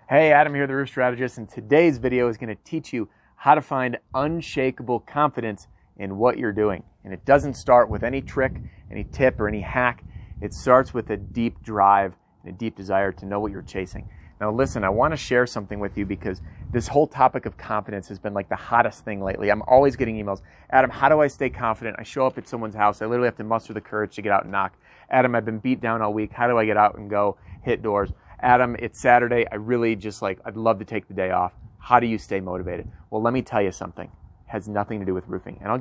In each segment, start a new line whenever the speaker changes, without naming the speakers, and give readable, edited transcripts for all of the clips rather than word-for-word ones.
Hey, Adam here, the Roof Strategist, and today's video is going to teach you how to find unshakable confidence in what you're doing. And it doesn't start with any trick, any tip, or any hack. It starts with a deep drive and a deep desire to know what you're chasing. Now listen, I want to share something with you because this whole topic of confidence has been like the hottest thing lately. I'm always getting emails. Adam, how do I stay confident? I show up at someone's house. I literally have to muster the courage to get out and knock. Adam, I've been beat down all week. How do I get out and go hit doors? Adam, it's Saturday. I really just I'd love to take the day off. How do you stay motivated? Well, let me tell you something. It has nothing to do with roofing. And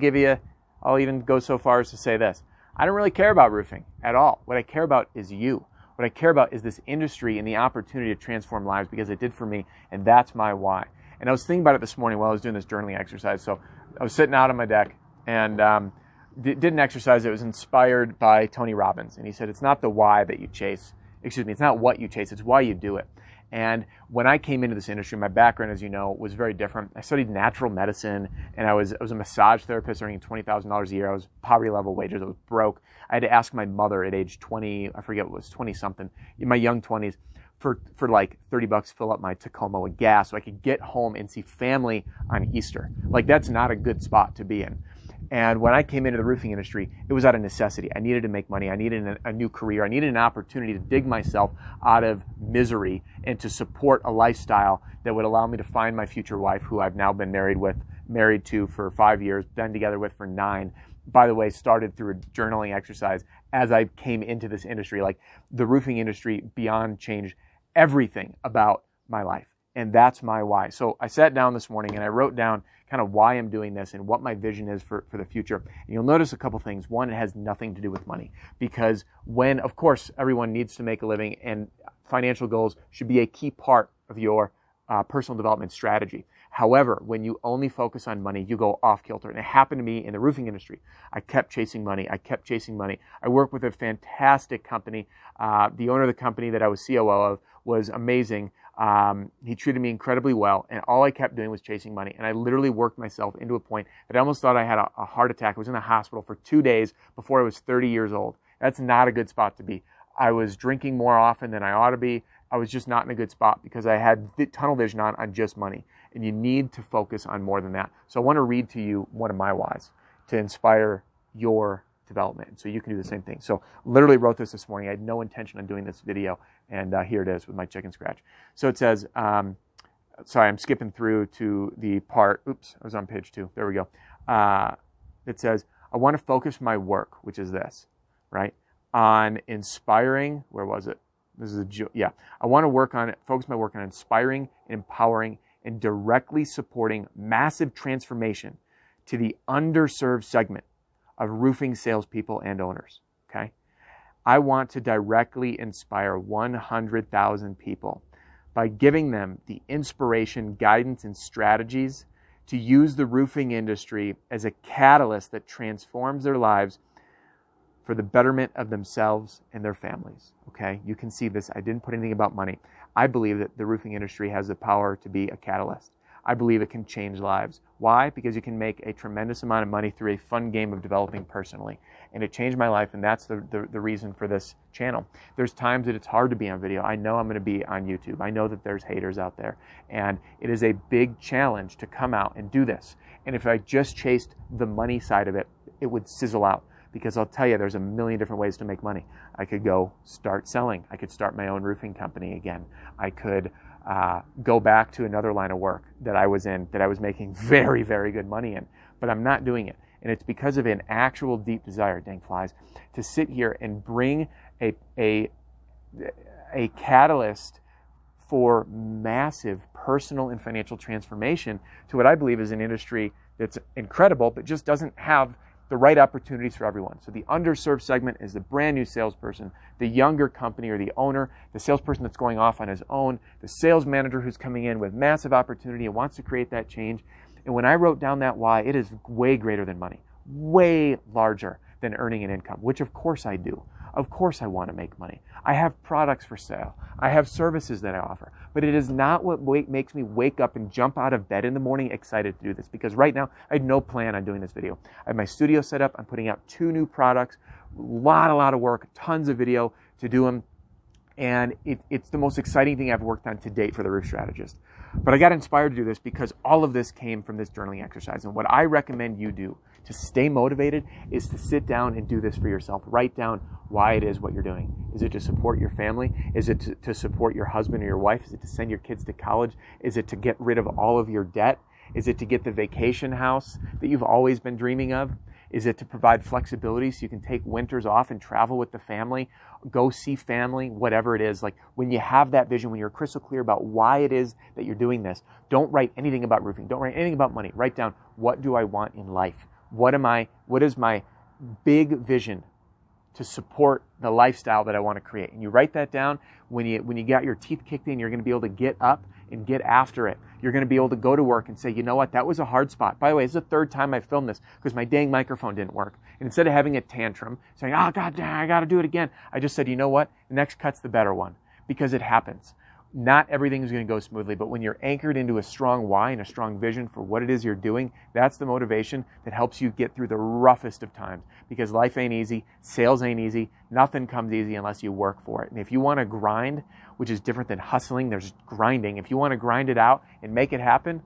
I'll even go so far as to say this. I don't really care about roofing at all. What I care about is you. What I care about is this industry and the opportunity to transform lives because it did for me, and that's my why. And I was thinking about it this morning while I was doing this journaling exercise. So I was sitting out on my deck and did an exercise that was inspired by Tony Robbins. And he said, it's not the why that you chase. Excuse me, it's not what you chase, it's why you do it. And when I came into this industry, my background, as you know, was very different. I studied natural medicine, and I was a massage therapist earning $20,000 a year. I was poverty level wages. I was broke. I had to ask my mother at age 20, I forget what it was, 20 something, in my young 20s, for like $30 fill up my Tacoma with gas so I could get home and see family on Easter. Like, that's not a good spot to be in. And when I came into the roofing industry, it was out of necessity. I needed to make money. I needed a new career. I needed an opportunity to dig myself out of misery and to support a lifestyle that would allow me to find my future wife, who I've now been married to for 5 years, been together with for 9. By the way, started through a journaling exercise as I came into this industry. Like, the roofing industry beyond changed everything about my life. And that's my why. So I sat down this morning and I wrote down kind of why I'm doing this and what my vision is for the future. And you'll notice a couple things. One, it has nothing to do with money, because when, of course, everyone needs to make a living, and financial goals should be a key part of your personal development strategy. However, when you only focus on money, you go off kilter. And it happened to me in the roofing industry. I kept chasing money. I work with a fantastic company. The owner of the company that I was COO of was amazing. He treated me incredibly well, and all I kept doing was chasing money. And I literally worked myself into a point that I almost thought I had a heart attack. I was in the hospital for 2 days before I was 30 years old. That's not a good spot to be. I was drinking more often than I ought to be. I was just not in a good spot because I had tunnel vision on just money. And you need to focus on more than that. So I want to read to you one of my whys to inspire your development, so you can do the same thing. So literally wrote this morning. I had no intention on doing this video, and here it is with my chicken scratch. So it says, sorry, I'm skipping through to the part, oops, I was on page 2. There we go. It says, I want to focus my work, which is this, right, on inspiring, where was it? This is I want to focus my work on inspiring, empowering, and directly supporting massive transformation to the underserved segment of roofing salespeople and owners, okay? I want to directly inspire 100,000 people by giving them the inspiration, guidance, and strategies to use the roofing industry as a catalyst that transforms their lives for the betterment of themselves and their families, okay? You can see this. I didn't put anything about money. I believe that the roofing industry has the power to be a catalyst. I believe it can change lives. Why? Because you can make a tremendous amount of money through a fun game of developing personally. And it changed my life, and that's the reason for this channel. There's times that it's hard to be on video. I know I'm going to be on YouTube. I know that there's haters out there. And it is a big challenge to come out and do this. And if I just chased the money side of it, it would sizzle out. Because I'll tell you, there's a million different ways to make money. I could go start selling. I could start my own roofing company again. I could go back to another line of work that I was in, that I was making very, very good money in. But I'm not doing it. And it's because of an actual deep desire, dang flies, to sit here and bring a catalyst for massive personal and financial transformation to what I believe is an industry that's incredible, but just doesn't have the right opportunities for everyone. So the underserved segment is the brand new salesperson, the younger company or the owner, the salesperson that's going off on his own, the sales manager who's coming in with massive opportunity and wants to create that change. And when I wrote down that why, it is way greater than money, way larger than earning an income, which of course I do. Of course I want to make money. I have products for sale. I have services that I offer. But it is not what makes me wake up and jump out of bed in the morning excited to do this. Because right now, I had no plan on doing this video. I have my studio set up. I'm putting out 2 new products. A lot of work, tons of video to do them. And it's the most exciting thing I've worked on to date for the Roof Strategist. But I got inspired to do this because all of this came from this journaling exercise. And what I recommend you do to stay motivated is to sit down and do this for yourself. Write down why it is what you're doing. Is it to support your family? Is it to support your husband or your wife? Is it to send your kids to college? Is it to get rid of all of your debt? Is it to get the vacation house that you've always been dreaming of? Is it to provide flexibility so you can take winters off and travel with the family, go see family, whatever it is? Like, when you have that vision, when you're crystal clear about why it is that you're doing this, don't write anything about roofing. Don't write anything about money. Write down, what do I want in life? What is my big vision to support the lifestyle that I want to create? And you write that down. When you got your teeth kicked in, you're going to be able to get up and get after it. You're going to be able to go to work and say, you know what, that was a hard spot. By the way, this is the third time I filmed this because my dang microphone didn't work. And instead of having a tantrum, saying, oh, God, I got to do it again, I just said, you know what, the next cut's the better one, because it happens. Not everything is going to go smoothly, but when you're anchored into a strong why and a strong vision for what it is you're doing, that's the motivation that helps you get through the roughest of times. Because life ain't easy, sales ain't easy, nothing comes easy unless you work for it. And if you want to grind, which is different than hustling, there's grinding. If you want to grind it out and make it happen,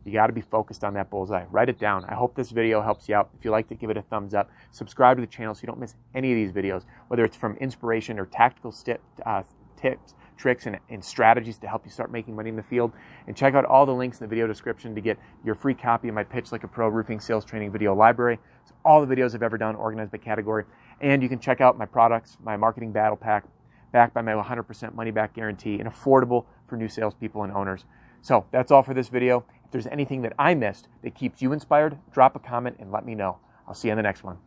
you got to be focused on that bullseye. Write it down. I hope this video helps you out. If you liked it, give it a thumbs up. Subscribe to the channel so you don't miss any of these videos, whether it's from inspiration or tactical tips, tricks, and strategies to help you start making money in the field. And check out all the links in the video description to get your free copy of my Pitch Like a Pro Roofing Sales Training video library. It's all the videos I've ever done, organized by category. And you can check out my products, my marketing battle pack, backed by my 100% money back guarantee, and affordable for new salespeople and owners. So that's all for this video. If there's anything that I missed that keeps you inspired, drop a comment and let me know. I'll see you in the next one.